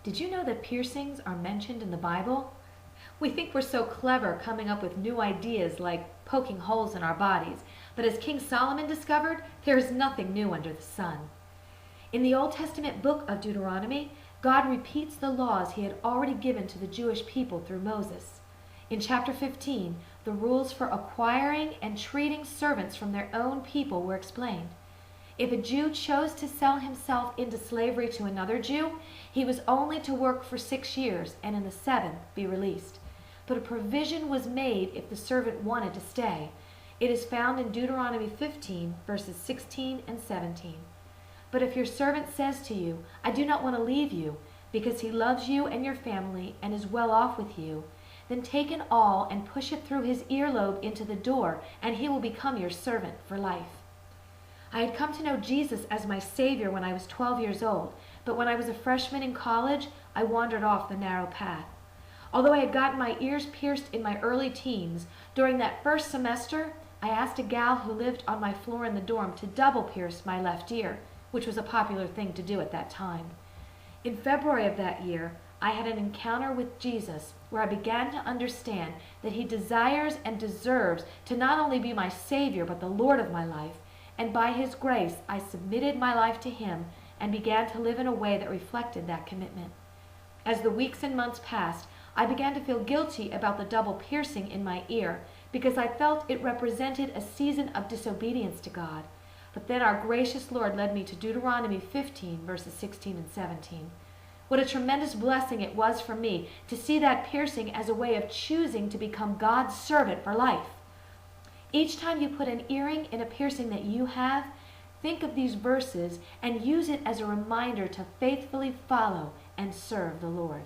Did you know that piercings are mentioned in the Bible? We think we're so clever coming up with new ideas like poking holes in our bodies, but as King Solomon discovered, there is nothing new under the sun. In the Old Testament book of Deuteronomy, God repeats the laws he had already given to the Jewish people through Moses. In chapter 15, the rules for acquiring and treating servants from their own people were explained. If a Jew chose to sell himself into slavery to another Jew, he was only to work for 6 years and in the 7th be released. But a provision was made if the servant wanted to stay. It is found in Deuteronomy 15, verses 16 and 17. But if your servant says to you, I do not want to leave you, because he loves you and your family and is well off with you, then take an awl and push it through his earlobe into the door, and he will become your servant for life. I had come to know Jesus as my Savior when I was 12 years old, but when I was a freshman in college, I wandered off the narrow path. Although I had gotten my ears pierced in my early teens, during that first semester, I asked a gal who lived on my floor in the dorm to double pierce my left ear, which was a popular thing to do at that time. In February of that year, I had an encounter with Jesus where I began to understand that he desires and deserves to not only be my Savior, but the Lord of my life. And by his grace, I submitted my life to him and began to live in a way that reflected that commitment. As the weeks and months passed, I began to feel guilty about the double piercing in my ear because I felt it represented a season of disobedience to God. But then our gracious Lord led me to Deuteronomy 15, verses 16 and 17. What a tremendous blessing it was for me to see that piercing as a way of choosing to become God's servant for life. Each time you put an earring in a piercing that you have, think of these verses and use it as a reminder to faithfully follow and serve the Lord.